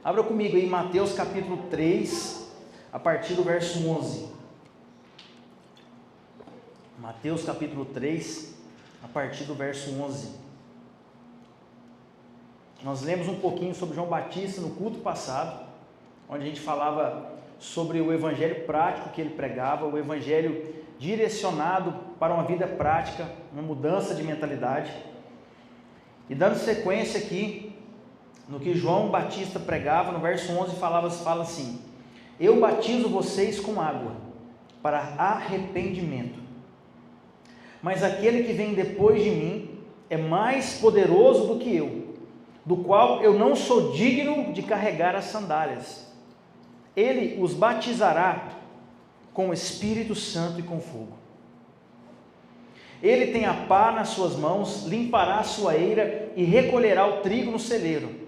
Abra comigo aí Mateus capítulo 3, a partir do verso 11. Mateus capítulo 3, a partir do verso 11. Nós lemos um pouquinho sobre João Batista no culto passado, onde a gente falava sobre o evangelho prático que ele pregava, o evangelho direcionado para uma vida prática, uma mudança de mentalidade. E dando sequência aqui no que João Batista pregava, no verso 11 fala assim: eu batizo vocês com água para arrependimento, mas aquele que vem depois de mim é mais poderoso do que eu, do qual eu não sou digno de carregar as sandálias. Ele os batizará com o Espírito Santo e com fogo. Ele tem a pá nas suas mãos, limpará a sua eira e recolherá o trigo no celeiro,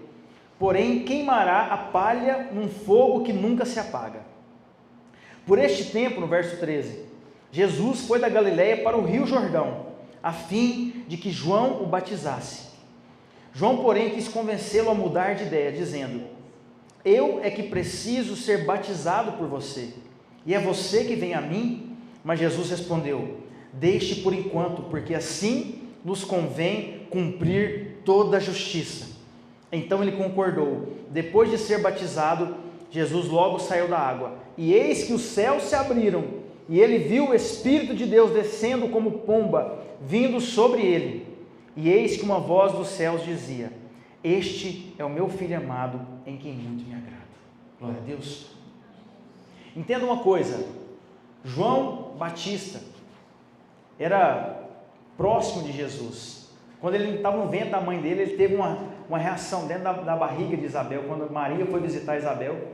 porém queimará a palha num fogo que nunca se apaga. Por este tempo, no verso 13, Jesus foi da Galileia para o rio Jordão, a fim de que João o batizasse. João, porém, quis convencê-lo a mudar de ideia, dizendo: eu é que preciso ser batizado por você, e é você que vem a mim? Mas Jesus respondeu: deixe por enquanto, porque assim nos convém cumprir toda a justiça. Então ele concordou. Depois de ser batizado, Jesus logo saiu da água, e eis que os céus se abriram, e ele viu o Espírito de Deus descendo como pomba, vindo sobre ele, e eis que uma voz dos céus dizia: este é o meu Filho amado, em quem muito me agrado. Glória a Deus. Entenda uma coisa, João Batista era próximo de Jesus. Quando ele estava no ventre da mãe dele, ele teve uma reação dentro da barriga de Isabel, quando Maria foi visitar Isabel,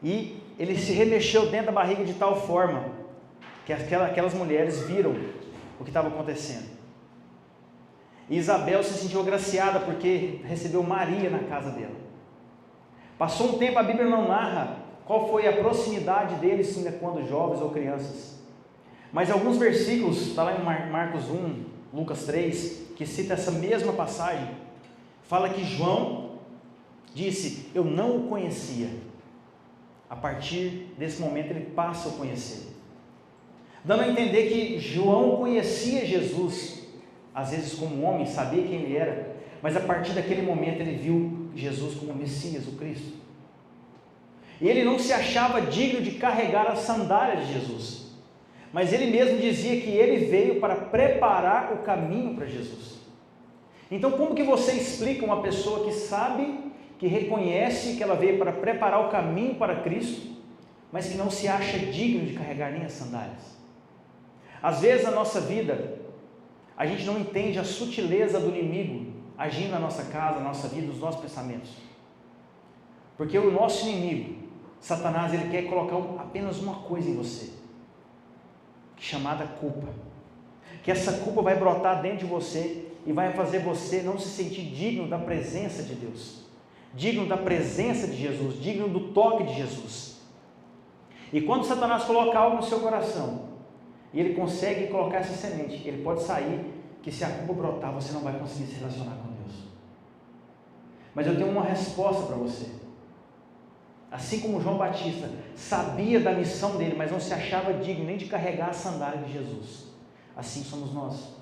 e ele se remexeu dentro da barriga de tal forma, que aquelas mulheres viram o que estava acontecendo. E Isabel se sentiu agraciada, porque recebeu Maria na casa dela. Passou um tempo, a Bíblia não narra qual foi a proximidade deles, quando jovens ou crianças. Mas alguns versículos, está lá em Marcos 1, Lucas 3, que cita essa mesma passagem, fala que João disse: eu não o conhecia. A partir desse momento ele passa a o conhecer, dando a entender que João conhecia Jesus, às vezes como homem, sabia quem ele era, mas a partir daquele momento ele viu Jesus como o Messias, o Cristo. E ele não se achava digno de carregar as sandálias de Jesus, mas ele mesmo dizia que ele veio para preparar o caminho para Jesus. Então, como que você explica uma pessoa que sabe, que reconhece que ela veio para preparar o caminho para Cristo, mas que não se acha digno de carregar nem as sandálias? Às vezes na nossa vida, a gente não entende a sutileza do inimigo agindo na nossa casa, na nossa vida, nos nossos pensamentos. Porque o nosso inimigo, Satanás, ele quer colocar apenas uma coisa em você, chamada culpa. Que essa culpa vai brotar dentro de você e vai fazer você não se sentir digno da presença de Deus, digno da presença de Jesus, digno do toque de Jesus. E quando Satanás coloca algo no seu coração, e ele consegue colocar essa semente, ele pode sair, que se a culpa brotar, você não vai conseguir se relacionar com Deus. Mas eu tenho uma resposta para você. Assim como João Batista sabia da missão dele, mas não se achava digno nem de carregar a sandália de Jesus, assim somos nós.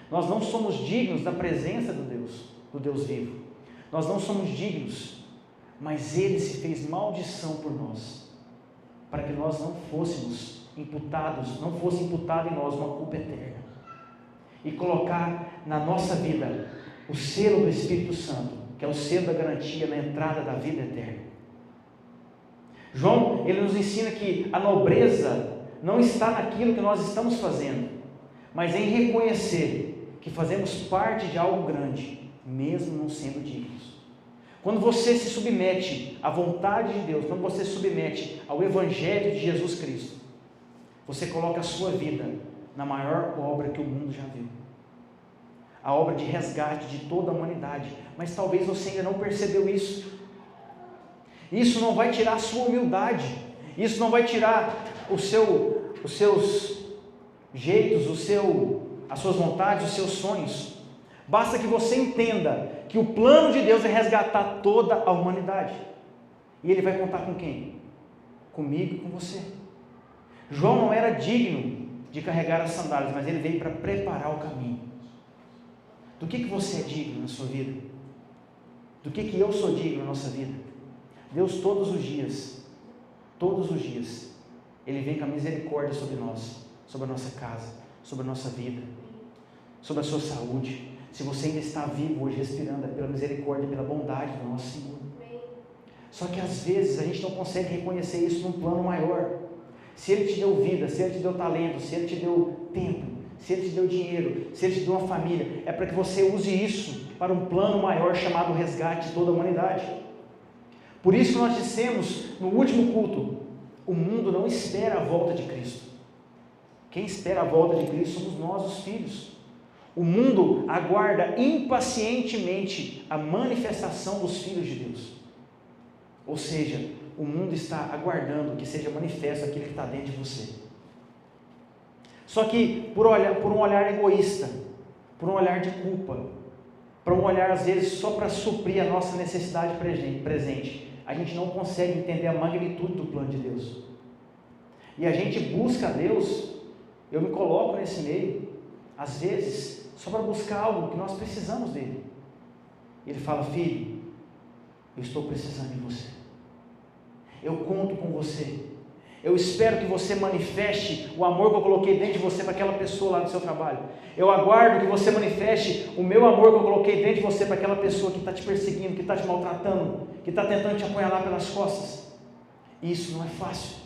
Nós não somos dignos da presença do Deus vivo. Nós não somos dignos, mas Ele se fez maldição por nós, para que nós não fôssemos imputados, não fosse imputado em nós uma culpa eterna, e colocar na nossa vida o selo do Espírito Santo, que é o selo da garantia na entrada da vida eterna. João, ele nos ensina que a nobreza não está naquilo que nós estamos fazendo, mas em reconhecer que fazemos parte de algo grande, mesmo não sendo dignos. Quando você se submete à vontade de Deus, quando você se submete ao Evangelho de Jesus Cristo, você coloca a sua vida na maior obra que o mundo já viu, a obra de resgate de toda a humanidade. Mas talvez você ainda não percebeu isso. Isso não vai tirar a sua humildade, isso não vai tirar os seus jeitos, as suas vontades, os seus sonhos, Basta que você entenda que o plano de Deus é resgatar toda a humanidade. E Ele vai contar com quem? Comigo e com você. João não era digno de carregar as sandálias, mas ele veio para preparar o caminho. Do que você é digno na sua vida? Do que eu sou digno na nossa vida? Deus todos os dias, Ele vem com a misericórdia sobre nós, sobre a nossa casa, sobre a nossa vida, sobre a sua saúde. Se você ainda está vivo hoje, respirando, é pela misericórdia, pela bondade do nosso Senhor. Só que às vezes a gente não consegue reconhecer isso num plano maior. Se Ele te deu vida, se Ele te deu talento, se Ele te deu tempo, se Ele te deu dinheiro, se Ele te deu uma família, é para que você use isso para um plano maior chamado resgate de toda a humanidade. Por isso que nós dissemos no último culto, o mundo não espera a volta de Cristo. Quem espera a volta de Cristo somos nós, os filhos. O mundo aguarda impacientemente a manifestação dos filhos de Deus. Ou seja, o mundo está aguardando que seja manifesto aquilo que está dentro de você. Só que por um olhar egoísta, por um olhar de culpa, por um olhar às vezes só para suprir a nossa necessidade presente, a gente não consegue entender a magnitude do plano de Deus. E a gente busca a Deus, eu me coloco nesse meio, às vezes, só para buscar algo que nós precisamos dele. Ele fala: filho, eu estou precisando de você. Eu conto com você. Eu espero que você manifeste o amor que eu coloquei dentro de você para aquela pessoa lá no seu trabalho. Eu aguardo que você manifeste o meu amor que eu coloquei dentro de você para aquela pessoa que está te perseguindo, que está te maltratando, que está tentando te apunhalar pelas costas. E isso não é fácil.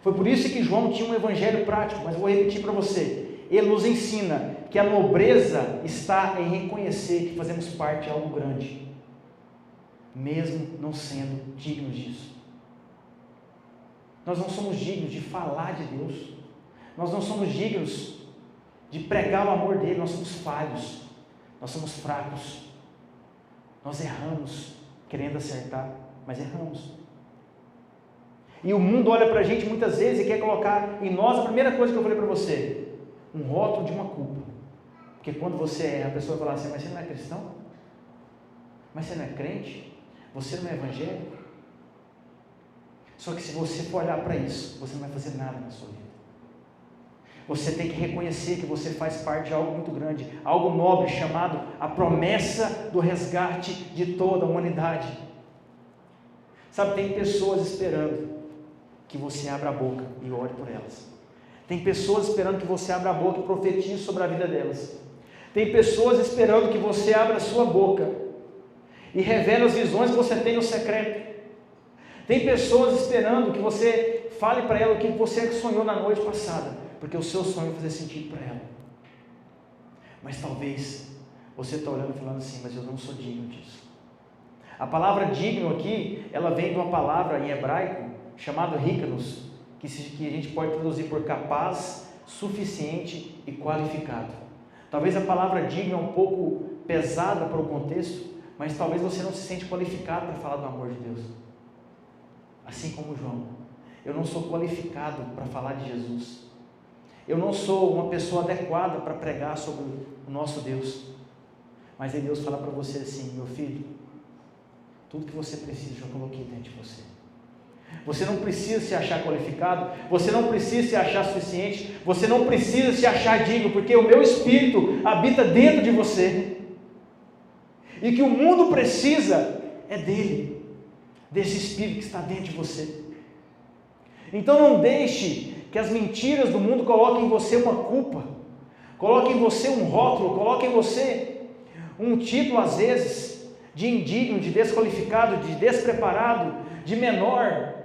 Foi por isso que João tinha um evangelho prático, mas eu vou repetir para você. Ele nos ensina que a nobreza está em reconhecer que fazemos parte de algo grande, mesmo não sendo dignos disso. Nós não somos dignos de falar de Deus, nós não somos dignos de pregar o amor dele, nós somos falhos, nós somos fracos, nós erramos querendo acertar, mas erramos. E o mundo olha para a gente muitas vezes e quer colocar em nós a primeira coisa que eu falei para você, um rótulo de uma culpa. Porque quando você erra, a pessoa vai falar assim: mas você não é cristão? Mas você não é crente? Você não é evangélico? Só que se você for olhar para isso, você não vai fazer nada na sua vida. Você tem que reconhecer que você faz parte de algo muito grande, algo nobre, chamado a promessa do resgate de toda a humanidade. Sabe, tem pessoas esperando que você abra a boca e ore por elas. Tem pessoas esperando que você abra a boca e profetize sobre a vida delas. Tem pessoas esperando que você abra a sua boca e revele as visões que você tem no secreto. Tem pessoas esperando que você fale para ela o que você sonhou na noite passada, porque o seu sonho vai fazer sentido para ela. Mas talvez você está olhando e falando assim: mas eu não sou digno disso. A palavra digno aqui, ela vem de uma palavra em hebraico chamada rikanos, que a gente pode traduzir por capaz, suficiente e qualificado. Talvez a palavra digno é um pouco pesada para o contexto, mas talvez você não se sente qualificado para falar do amor de Deus. Assim como João, eu não sou qualificado para falar de Jesus. Eu não sou uma pessoa adequada para pregar sobre o nosso Deus. Mas aí Deus fala para você assim: meu filho, tudo que você precisa eu já coloquei dentro de você. Você não precisa se achar qualificado, você não precisa se achar suficiente, você não precisa se achar digno, porque o meu Espírito habita dentro de você. E que o mundo precisa é dele, desse Espírito que está dentro de você. Então não deixe que as mentiras do mundo coloquem em você uma culpa, coloquem em você um rótulo, coloquem em você um título às vezes de indigno, de desqualificado, de despreparado, de menor.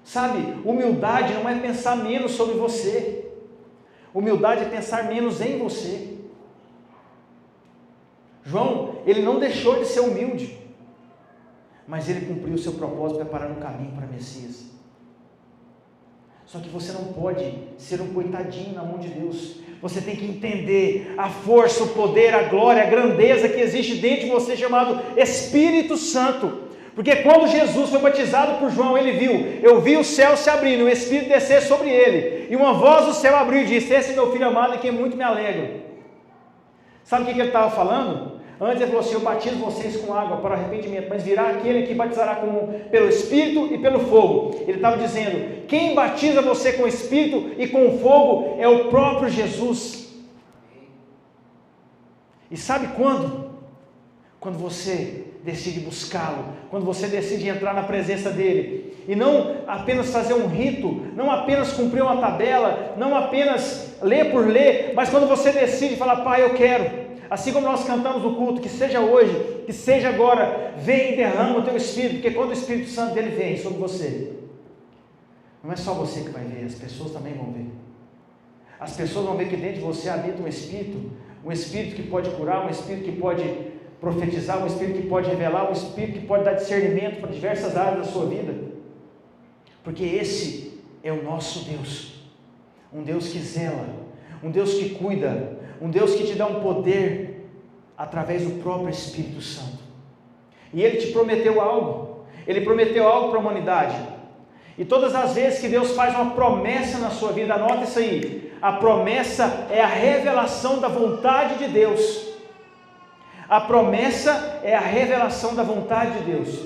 Sabe, humildade não é pensar menos sobre você, humildade é pensar menos em você. João, ele não deixou de ser humilde, mas ele cumpriu o seu propósito preparando o caminho para Messias. Só que você não pode ser um coitadinho na mão de Deus. Você tem que entender a força, o poder, a glória, a grandeza que existe dentro de você, chamado Espírito Santo. Porque quando Jesus foi batizado por João, ele viu: eu vi o céu se abrindo e o Espírito descer sobre ele, e uma voz do céu abriu e disse: esse é meu filho amado em quem muito me alegro. Sabe o que ele estava falando? Antes ele falou assim: eu batizo vocês com água para arrependimento, mas virá aquele que batizará pelo Espírito e pelo fogo. Ele estava dizendo: quem batiza você com o Espírito e com o fogo é o próprio Jesus. E sabe quando? Quando você decide buscá-lo, quando você decide entrar na presença dele, e não apenas fazer um rito, não apenas cumprir uma tabela, não apenas ler por ler, mas quando você decide falar: Pai, eu quero, assim como nós cantamos no culto, que seja hoje, que seja agora, vem e derrama o teu Espírito, porque quando o Espírito Santo dele vem sobre você, não é só você que vai ver, as pessoas também vão ver. As pessoas vão ver que dentro de você habita um Espírito que pode curar, um Espírito que pode profetizar, um Espírito que pode revelar, um Espírito que pode dar discernimento para diversas áreas da sua vida, porque esse é o nosso Deus, um Deus que zela, um Deus que cuida, um Deus que te dá um poder através do próprio Espírito Santo. E Ele te prometeu algo, Ele prometeu algo para a humanidade, e todas as vezes que Deus faz uma promessa na sua vida, anota isso aí, a promessa é a revelação da vontade de Deus. A promessa é a revelação da vontade de Deus.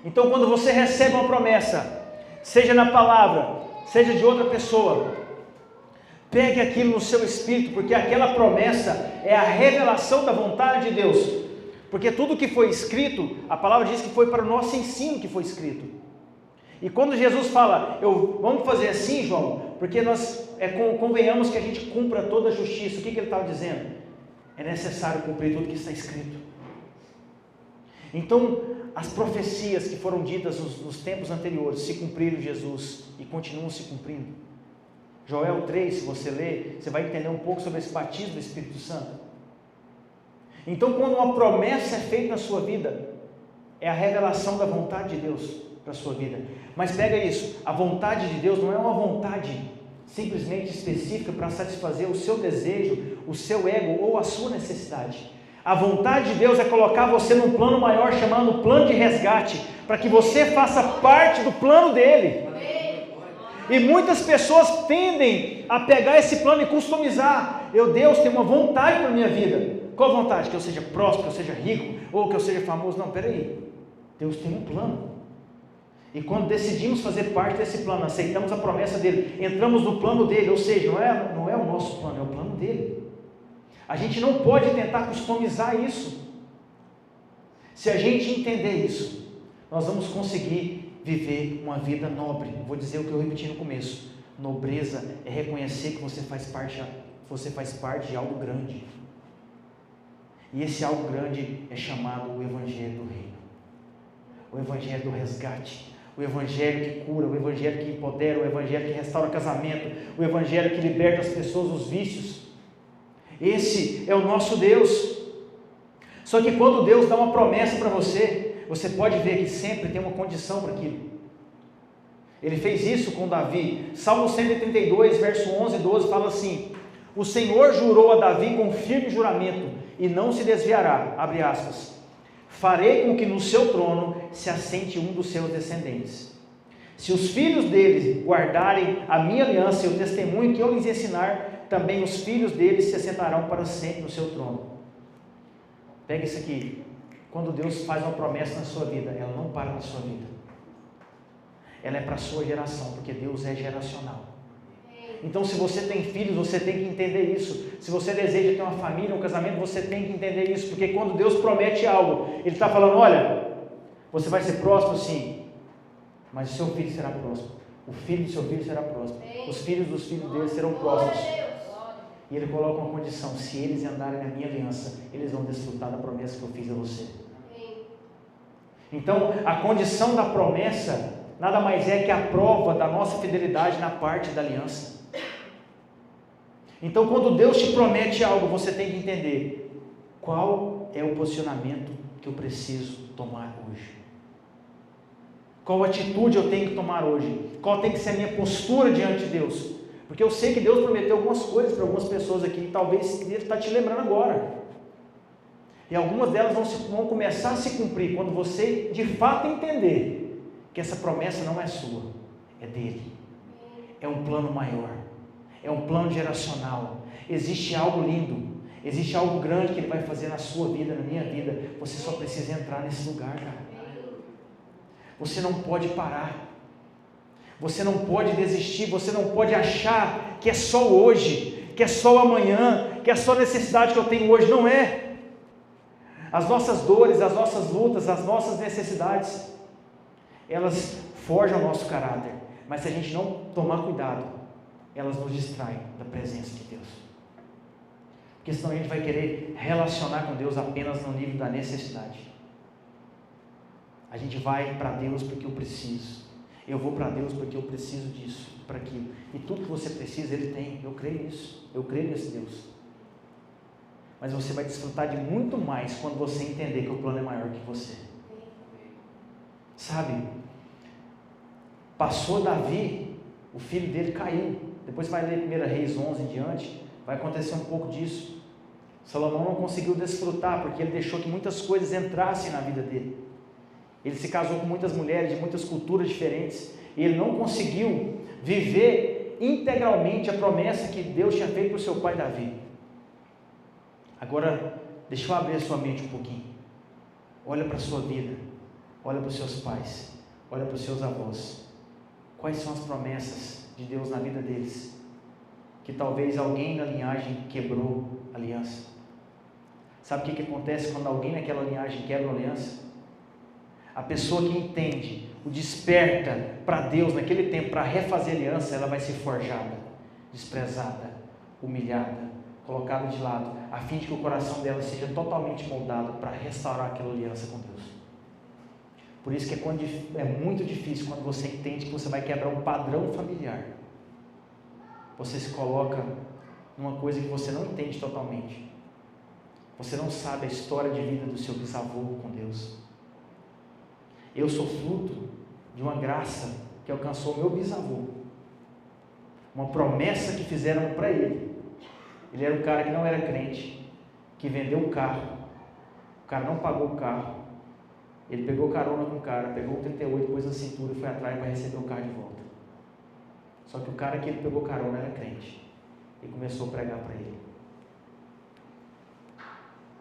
Então, quando você recebe uma promessa, seja na palavra, seja de outra pessoa, pegue aquilo no seu espírito, porque aquela promessa é a revelação da vontade de Deus. Porque tudo que foi escrito, a palavra diz que foi para o nosso ensino que foi escrito. E quando Jesus fala: vamos fazer assim, João, porque nós convenhamos que a gente cumpra toda a justiça, o que ele estava dizendo? É necessário cumprir tudo que está escrito. Então, as profecias que foram ditas nos tempos anteriores se cumpriram em Jesus e continuam se cumprindo. Joel 3, se você ler, você vai entender um pouco sobre esse batismo do Espírito Santo. Então, quando uma promessa é feita na sua vida, é a revelação da vontade de Deus para a sua vida. Mas pega isso, a vontade de Deus não é uma vontade simplesmente específica para satisfazer o seu desejo, o seu ego ou a sua necessidade. A vontade de Deus é colocar você num plano maior, chamado plano de resgate, para que você faça parte do plano dele. E muitas pessoas tendem a pegar esse plano e customizar. Deus tem uma vontade para a minha vida. Qual vontade? Que eu seja próspero, que eu seja rico, ou que eu seja famoso? Não, peraí, Deus tem um plano. E quando decidimos fazer parte desse plano, aceitamos a promessa dele, entramos no plano dele, ou seja, não é o nosso plano, é o plano dele. A gente não pode tentar customizar isso. Se a gente entender isso, nós vamos conseguir viver uma vida nobre. Vou dizer o que eu repeti no começo: nobreza é reconhecer que você faz parte de algo grande. E esse algo grande é chamado o Evangelho do Reino, o Evangelho do resgate, o Evangelho que cura, o Evangelho que empodera, o Evangelho que restaura casamento, o Evangelho que liberta as pessoas dos vícios. Esse é o nosso Deus. Só que quando Deus dá uma promessa para você, você pode ver que sempre tem uma condição para aquilo. Ele fez isso com Davi. Salmo 132, verso 11 e 12 fala assim: o Senhor jurou a Davi com firme juramento e não se desviará, abre aspas, farei com que no seu trono se assente um dos seus descendentes. Se os filhos deles guardarem a minha aliança e o testemunho que eu lhes ensinar, também os filhos deles se assentarão para sempre no seu trono. Pega isso aqui. Quando Deus faz uma promessa na sua vida, ela não para na sua vida. Ela é para a sua geração, porque Deus é geracional. Então, se você tem filhos, você tem que entender isso. Se você deseja ter uma família, um casamento, você tem que entender isso, porque quando Deus promete algo, Ele está falando: olha, você vai ser próspero sim, mas o seu filho será próspero, o filho do seu filho será próspero, os filhos dos filhos dele serão prósperos. E Ele coloca uma condição: se eles andarem na minha aliança, eles vão desfrutar da promessa que eu fiz a você. Então, a condição da promessa nada mais é que a prova da nossa fidelidade na parte da aliança. Então, quando Deus te promete algo, você tem que entender qual é o posicionamento que eu preciso tomar hoje. Qual atitude eu tenho que tomar hoje? Qual tem que ser a minha postura diante de Deus? Porque eu sei que Deus prometeu algumas coisas para algumas pessoas aqui, e talvez Ele está te lembrando agora. E algumas delas vão começar a se cumprir quando você de fato entender que essa promessa não é sua, é dele. É um plano maior. é um plano geracional. Existe algo lindo, existe algo grande que Ele vai fazer na sua vida, na minha vida. Você só precisa entrar nesse lugar, cara. Você não pode parar, você não pode desistir, você não pode achar que é só hoje, que é só amanhã, que é só a necessidade que eu tenho hoje. Não é. As nossas dores, as nossas lutas, as nossas necessidades, elas forjam o nosso caráter, mas se a gente não tomar cuidado, elas nos distraem da presença de Deus, porque senão a gente vai querer relacionar com Deus apenas no nível da necessidade. A gente vai para Deus porque eu preciso, eu vou para Deus porque eu preciso disso, para aquilo, e tudo que você precisa Ele tem. Eu creio nisso, eu creio nesse Deus. Mas você vai desfrutar de muito mais quando você entender que o plano é maior que você. Sabe, passou Davi, o filho dele caiu. Depois vai ler 1 Reis 11 em diante, vai acontecer um pouco disso. Salomão não conseguiu desfrutar, porque ele deixou que muitas coisas entrassem na vida dele. Ele se casou com muitas mulheres de muitas culturas diferentes, e ele não conseguiu viver integralmente a promessa que Deus tinha feito para o seu pai Davi. Agora, deixa eu abrir a sua mente um pouquinho. Olha para a sua vida, olha para os seus pais, olha para os seus avós. Quais são as promessas de Deus na vida deles? Que talvez alguém na linhagem quebrou a aliança. Sabe o que acontece quando alguém naquela linhagem quebra a aliança? A pessoa que entende, o desperta para Deus naquele tempo, para refazer a aliança, ela vai ser forjada, desprezada, humilhada, colocada de lado, a fim de que o coração dela seja totalmente moldado para restaurar aquela aliança com Deus. Por isso que é muito difícil quando você entende que você vai quebrar um padrão familiar. Você se coloca numa coisa que você não entende totalmente. Você não sabe a história de vida do seu bisavô com Deus. Eu sou fruto de uma graça que alcançou o meu bisavô. Uma promessa que fizeram para ele. Ele era um cara que não era crente, que vendeu um carro. O cara não pagou o carro. Ele pegou carona com o cara, pegou o 38, pôs na cintura e foi atrás para receber o carro de volta. Só que o cara que ele pegou carona era crente. E começou a pregar para ele.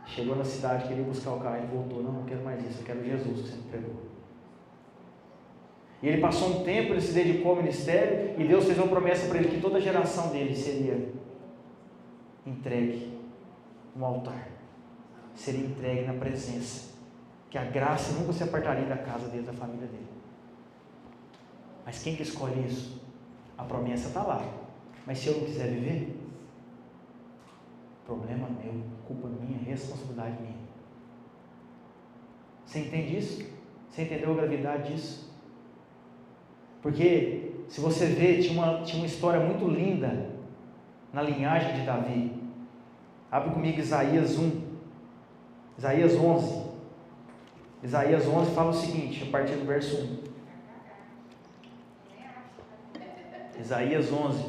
Chegou na cidade, queria buscar o carro, ele voltou. Não quero mais isso, eu quero Jesus que você me pregou. E ele passou um tempo, ele se dedicou ao ministério, e Deus fez uma promessa para ele, que toda a geração dele seria entregue no altar, seria entregue na presença, que a graça nunca se apartaria da casa dele, da família dele. Mas quem que escolhe isso? A promessa está lá, mas se eu não quiser viver, problema meu, culpa minha, responsabilidade minha. Você entende isso? Você entendeu a gravidade disso? Porque, se você vê, tinha uma história muito linda na linhagem de Davi. Abre comigo Isaías 1, Isaías 11. Isaías 11 fala o seguinte, a partir do verso 1. Isaías 11.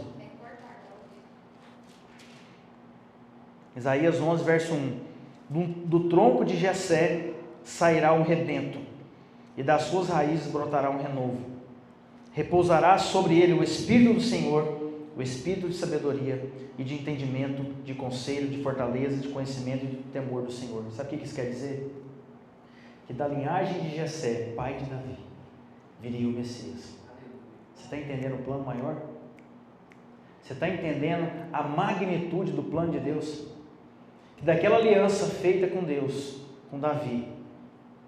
Isaías 11, verso 1. Do tronco de Jessé sairá um redento, e das suas raízes brotará um renovo. Repousará sobre ele o Espírito do Senhor, o Espírito de sabedoria e de entendimento, de conselho, de fortaleza, de conhecimento e de temor do Senhor. Sabe o que isso quer dizer? Que da linhagem de Jessé, pai de Davi, viria o Messias. Você está entendendo o plano maior? Você está entendendo a magnitude do plano de Deus? Que daquela aliança feita com Deus, com Davi,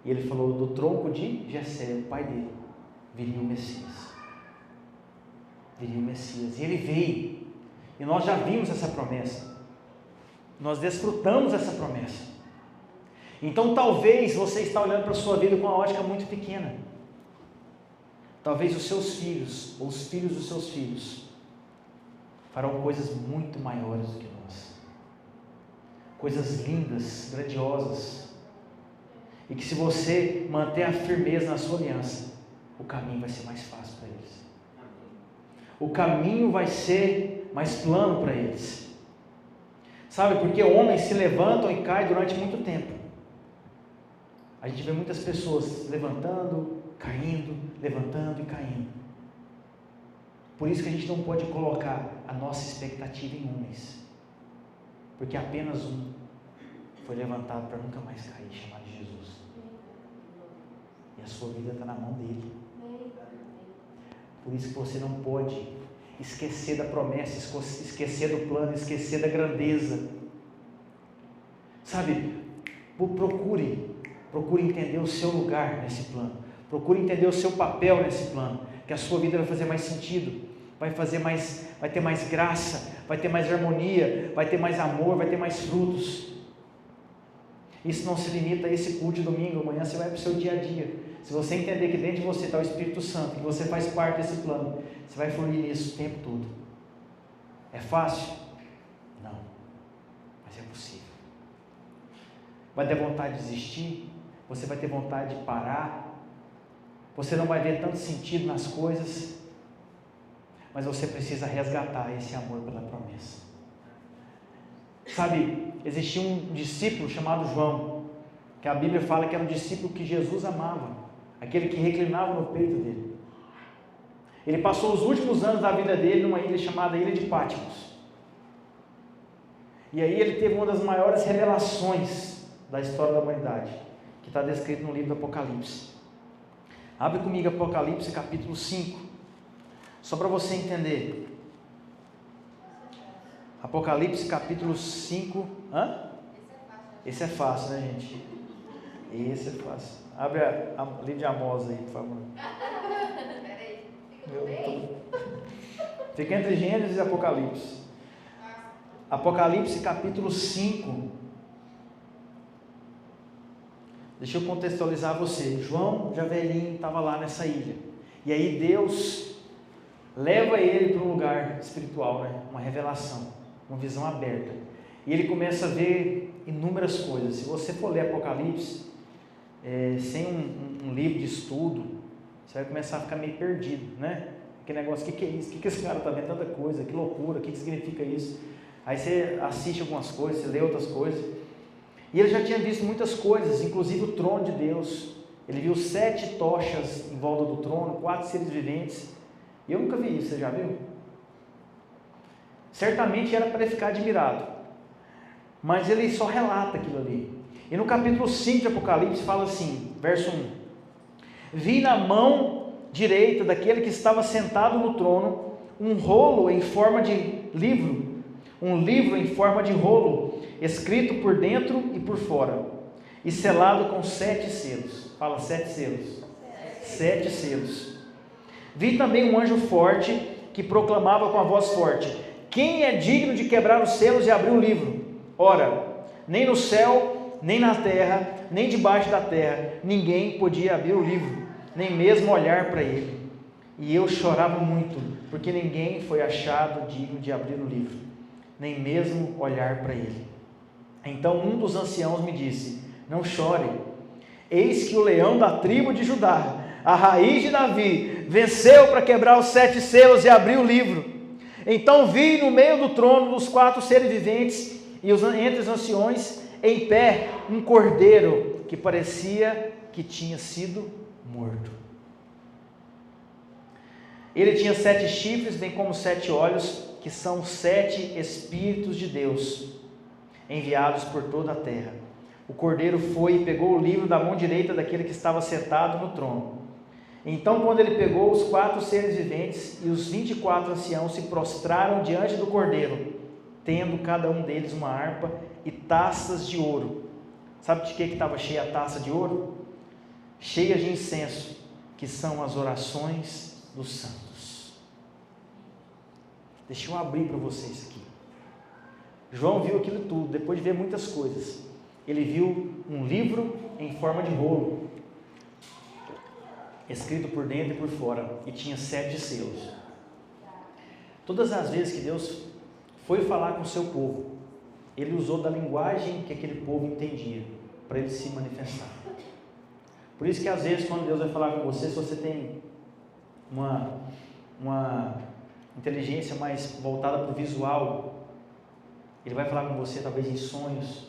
e ele falou, do tronco de Jessé, o pai dele, viria o Messias. Viria o Messias, e ele veio, e nós já vimos essa promessa, nós desfrutamos essa promessa. Então talvez você está olhando para a sua vida com uma ótica muito pequena. Talvez os seus filhos, ou os filhos dos seus filhos, farão coisas muito maiores do que nós, coisas lindas, grandiosas, e que se você manter a firmeza na sua aliança, o caminho vai ser mais fácil para eles. O caminho vai ser mais plano para eles. Sabe, porque homens se levantam e caem durante muito tempo. A gente vê muitas pessoas levantando, caindo, levantando e caindo. Por isso que a gente não pode colocar a nossa expectativa em homens, porque apenas um foi levantado para nunca mais cair, chamado Jesus. E a sua vida está na mão dele. Por isso que você não pode esquecer da promessa, esquecer do plano, esquecer da grandeza. Sabe, procure entender o seu lugar nesse plano. Procure entender o seu papel nesse plano, que a sua vida vai fazer mais sentido, vai ter mais graça, vai ter mais harmonia, vai ter mais amor, vai ter mais frutos. Isso não se limita a esse culto de domingo. Amanhã você vai para o seu dia a dia. Se você entender que dentro de você está o Espírito Santo, que você faz parte desse plano, você vai fluir nisso o tempo todo. É fácil? Não, mas é possível. Vai ter vontade de desistir, você vai ter vontade de parar, você não vai ver tanto sentido nas coisas, mas você precisa resgatar esse amor pela promessa. Sabe, existia um discípulo chamado João, que a Bíblia fala que era um discípulo que Jesus amava, aquele que reclinava no peito dele. Ele passou os últimos anos da vida dele numa ilha chamada Ilha de Patmos. E aí ele teve uma das maiores revelações da história da humanidade, que está descrito no livro do Apocalipse. Abre comigo Apocalipse capítulo 5, só para você entender. Apocalipse capítulo 5. Esse é fácil, né, gente? Esse é fácil. Abre a livro de Amós aí, por favor. Fica entre Gênesis e Apocalipse. Apocalipse capítulo 5. Deixa eu contextualizar você. João, já velhinho, estava lá nessa ilha. E aí Deus leva ele para um lugar espiritual, né? Uma revelação, uma visão aberta. E ele começa a ver inúmeras coisas. Se você for ler Apocalipse, sem um livro de estudo, você vai começar a ficar meio perdido, né? Aquele negócio, o que é isso? O que esse cara está vendo? Tanta coisa, que loucura, o que significa isso? Aí você assiste algumas coisas, você lê outras coisas. E ele já tinha visto muitas coisas, inclusive o trono de Deus. Ele viu 7 tochas em volta do trono, 4 seres viventes. E eu nunca vi isso, você já viu? Certamente era para ele ficar admirado. Mas ele só relata aquilo ali. E no capítulo 5 de Apocalipse fala assim, verso 1. Vi na mão direita daquele que estava sentado no trono um rolo em forma de livro. Um livro em forma de rolo, escrito por dentro e por fora, e selado com 7 selos. Fala 7 selos. 7 selos. Vi também um anjo forte que proclamava com a voz forte: quem é digno de quebrar os selos e abrir o livro? Ora, nem no céu, nem na terra, nem debaixo da terra, ninguém podia abrir o livro, nem mesmo olhar para ele. E eu chorava muito, porque ninguém foi achado digno de abrir o livro, nem mesmo olhar para ele. Então um dos anciãos me disse: não chore, eis que o leão da tribo de Judá, a raiz de Davi, venceu para quebrar os 7 selos e abrir o livro. Então vi no meio do trono dos 4 seres viventes e entre os anciões, em pé, um cordeiro que parecia que tinha sido morto. Ele tinha 7 chifres, bem como 7 olhos, que são 7 Espíritos de Deus, enviados por toda a terra. O cordeiro foi e pegou o livro da mão direita daquele que estava sentado no trono. Então, quando ele pegou, os 4 seres viventes e os 24 anciãos se prostraram diante do cordeiro, tendo cada um deles uma harpa e taças de ouro. Sabe de que estava cheia a taça de ouro? Cheia de incenso, que são as orações dos santos. Deixa eu abrir para vocês aqui. João viu aquilo tudo, depois de ver muitas coisas. Ele viu um livro em forma de rolo, escrito por dentro e por fora, e tinha 7 selos. Todas as vezes que Deus foi falar com o seu povo, ele usou da linguagem que aquele povo entendia, para ele se manifestar. Por isso que às vezes quando Deus vai falar com você, se você tem uma inteligência mais voltada para o visual, ele vai falar com você talvez em sonhos,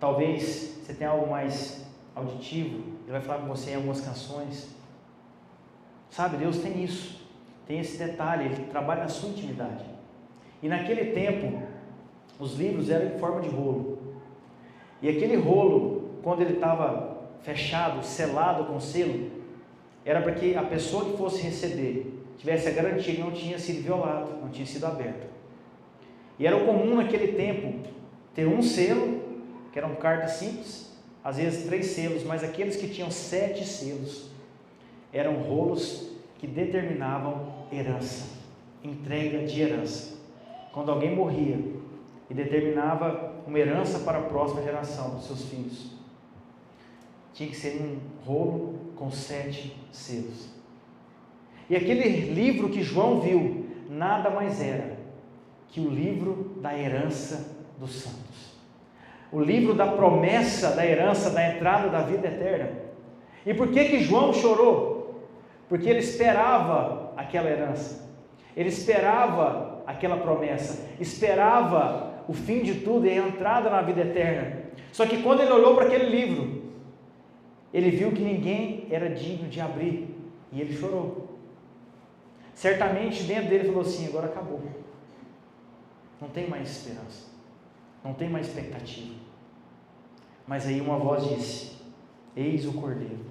talvez você tenha algo mais auditivo, ele vai falar com você em algumas canções. Sabe, Deus tem isso. tem esse detalhe, ele trabalha na sua intimidade. E naquele tempo, os livros eram em forma de rolo. E aquele rolo, quando ele estava fechado, selado com selo, era para que a pessoa que fosse receber tivesse a garantia que não tinha sido violado, não tinha sido aberto. E era comum naquele tempo ter um selo, que eram cartas simples, às vezes 3 selos, mas aqueles que tinham 7 selos eram rolos que determinavam herança, entrega de herança. Quando alguém morria e determinava uma herança para a próxima geração dos seus filhos, tinha que ser um rolo com 7 selos. E aquele livro que João viu nada mais era que o livro da herança dos santos, o livro da promessa da herança, da entrada da vida eterna. E por que João chorou? Porque ele esperava aquela herança, ele esperava aquela promessa, esperava o fim de tudo e a entrada na vida eterna. Só que quando ele olhou para aquele livro, ele viu que ninguém era digno de abrir, e ele chorou. Certamente dentro dele falou assim: agora acabou, não tem mais esperança, não tem mais expectativa. Mas aí uma voz disse: eis o Cordeiro,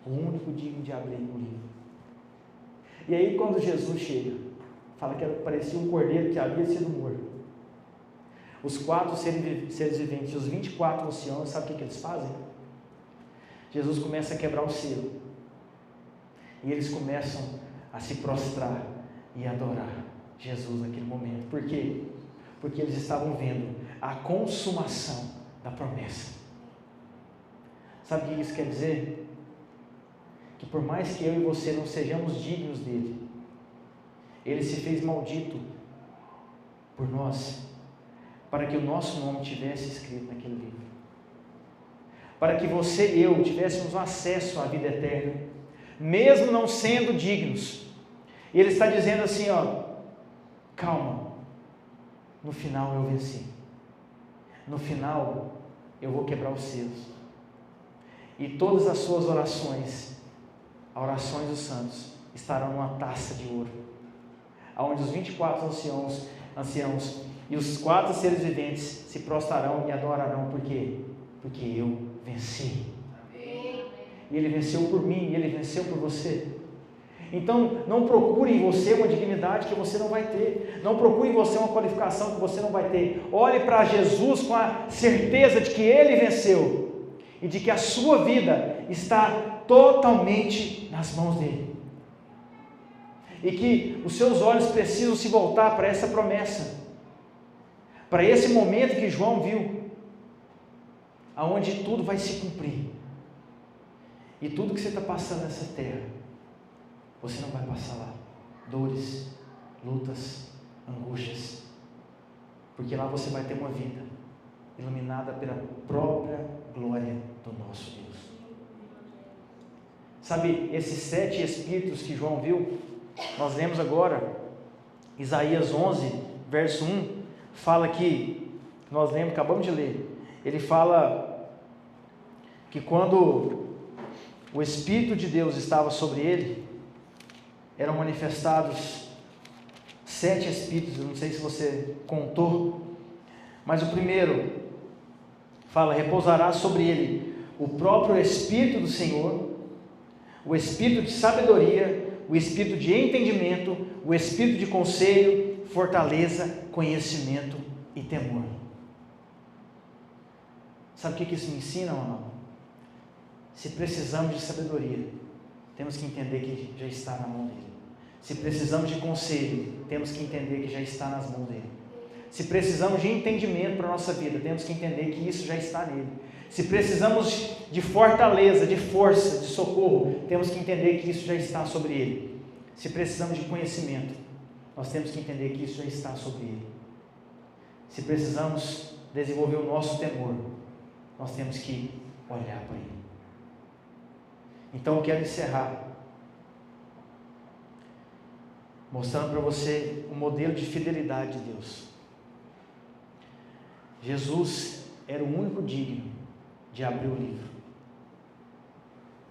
o único digno de abrir o livro. E aí quando Jesus chega, fala que parecia um cordeiro que havia sido morto. Os 4 seres viventes, os 24 anciãos, sabe o que eles fazem? Jesus começa a quebrar o selo, e eles começam a se prostrar e adorar Jesus naquele momento. Por quê? Porque eles estavam vendo a consumação da promessa. Sabe o que isso quer dizer? Que por mais que eu e você não sejamos dignos dele, ele se fez maldito por nós, para que o nosso nome tivesse escrito naquele livro, para que você e eu tivéssemos acesso à vida eterna, mesmo não sendo dignos. E ele está dizendo assim, calma, no final eu venci, no final eu vou quebrar os selos, e todas as suas orações, as orações dos santos, estarão numa taça de ouro, onde os 24 anciãos e os 4 seres viventes se prostrarão e adorarão. Por quê? Porque eu venci. Amém. E ele venceu por mim, e ele venceu por você. Então não procure em você uma dignidade que você não vai ter, não procure em você uma qualificação que você não vai ter. Olhe para Jesus com a certeza de que ele venceu e de que a sua vida está totalmente nas mãos dele, e que os seus olhos precisam se voltar para essa promessa, para esse momento que João viu, aonde tudo vai se cumprir. E tudo que você está passando nessa terra, você não vai passar lá. Dores, lutas, angústias, porque lá você vai ter uma vida iluminada pela própria glória do nosso Deus. Sabe, esses 7 espíritos que João viu, nós lemos agora, Isaías 11, verso 1, fala que, nós lemos, acabamos de ler, ele fala que quando o Espírito de Deus estava sobre ele, eram manifestados 7 espíritos. Eu não sei se você contou, mas o primeiro fala: repousará sobre ele o próprio Espírito do Senhor, o Espírito de sabedoria, o Espírito de entendimento, o Espírito de conselho, fortaleza, conhecimento e temor. Sabe o que isso me ensina, irmão? Se precisamos de sabedoria, temos que entender que já está na mão dele. Se precisamos de conselho, temos que entender que já está nas mãos dele. Se precisamos de entendimento para a nossa vida, temos que entender que isso já está nele. Se precisamos de fortaleza, de força, de socorro, temos que entender que isso já está sobre ele. Se precisamos de conhecimento, nós temos que entender que isso já está sobre ele. Se precisamos desenvolver o nosso temor, nós temos que olhar para ele. Então eu quero encerrar mostrando para você o modelo de fidelidade de Deus. Jesus era o único digno de abrir o livro,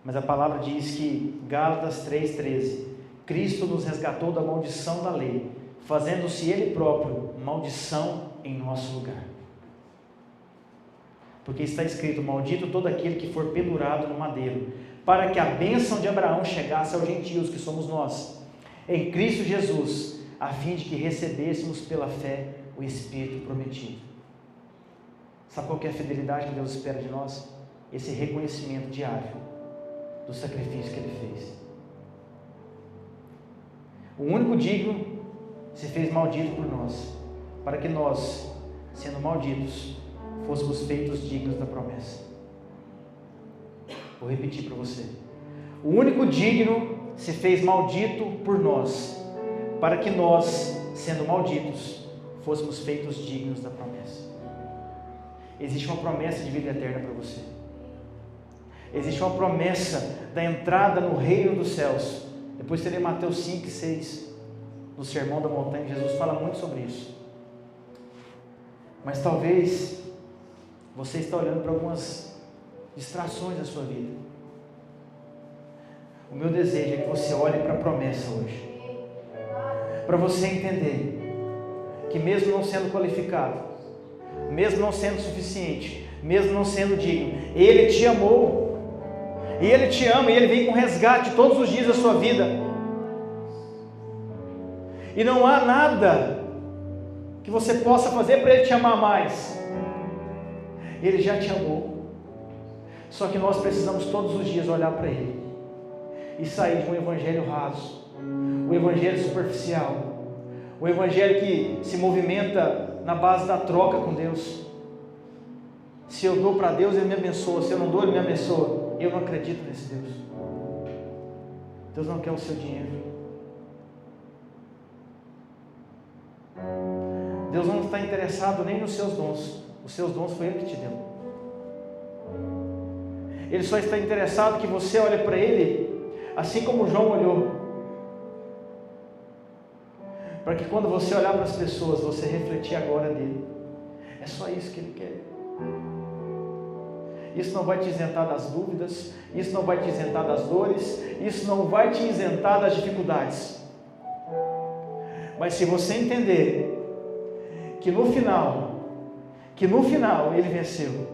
mas a palavra diz que, Gálatas 3,13, Cristo nos resgatou da maldição da lei, fazendo-se Ele próprio maldição em nosso lugar. Porque está escrito: maldito todo aquele que for pendurado no madeiro, para que a bênção de Abraão chegasse aos gentios, que somos nós, em Cristo Jesus, a fim de que recebêssemos pela fé o Espírito prometido. Sabe qual que é a fidelidade que Deus espera de nós? Esse reconhecimento diário do sacrifício que Ele fez. O único digno se fez maldito por nós, para que nós, sendo malditos, fôssemos feitos dignos da promessa. Vou repetir para você. O único digno se fez maldito por nós, para que nós, sendo malditos, fôssemos feitos dignos da promessa. Existe uma promessa de vida eterna para você. Existe uma promessa da entrada no reino dos céus. Depois você lê Mateus 5 e 6, no Sermão da Montanha, Jesus fala muito sobre isso. Mas talvez você está olhando para algumas distrações da sua vida. O meu desejo é que você olhe para a promessa hoje, para você entender que mesmo não sendo qualificado, mesmo não sendo suficiente, mesmo não sendo digno, Ele te amou, e Ele te ama, e Ele vem com resgate todos os dias da sua vida, e não há nada que você possa fazer para Ele te amar mais. Ele já te amou, só que nós precisamos todos os dias olhar para Ele e sair de um evangelho raso, um evangelho superficial, um evangelho que se movimenta na base da troca com Deus. Se eu dou para Deus, Ele me abençoa, se eu não dou, Ele me abençoa. Eu não acredito nesse Deus. Deus não quer o seu dinheiro. Deus não está interessado nem nos seus dons. Os seus dons foi Ele que te deu. Ele só está interessado que você olhe para Ele assim como João olhou, para que quando você olhar para as pessoas, você refletir a glória dele. É só isso que Ele quer. Isso não vai te isentar das dúvidas, isso não vai te isentar das dores, isso não vai te isentar das dificuldades. Mas se você entender que no final Ele venceu,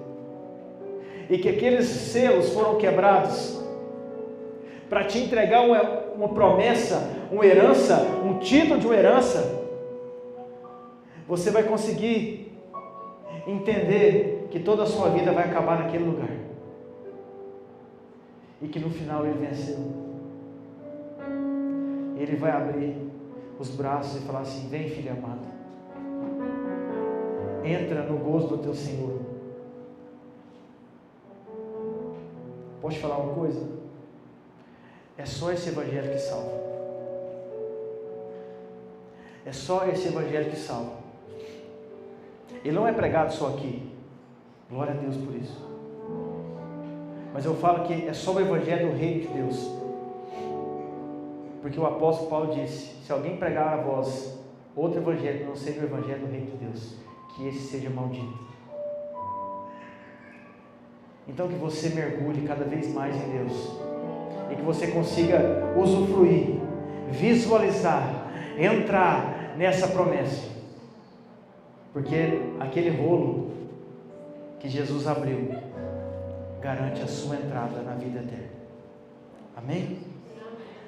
e que aqueles selos foram quebrados para te entregar uma promessa, uma herança, um título de uma herança, você vai conseguir entender que toda a sua vida vai acabar naquele lugar, e que no final Ele venceu. Ele vai abrir os braços e falar assim: vem, filha amada, entra no gozo do teu Senhor. Posso te falar uma coisa? É só esse evangelho que salva. É só esse evangelho que salva. Ele não é pregado só aqui. Glória a Deus por isso. Mas eu falo que é só o evangelho do reino de Deus. Porque o apóstolo Paulo disse: se alguém pregar a vós outro evangelho que não seja o evangelho do reino de Deus, que esse seja maldito. Então que você mergulhe cada vez mais em Deus, e que você consiga usufruir, visualizar, entrar nessa promessa, porque aquele rolo que Jesus abriu garante a sua entrada na vida eterna. Amém?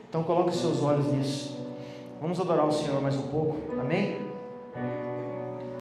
Então coloque os seus olhos nisso. Vamos adorar o Senhor mais um pouco. Amém?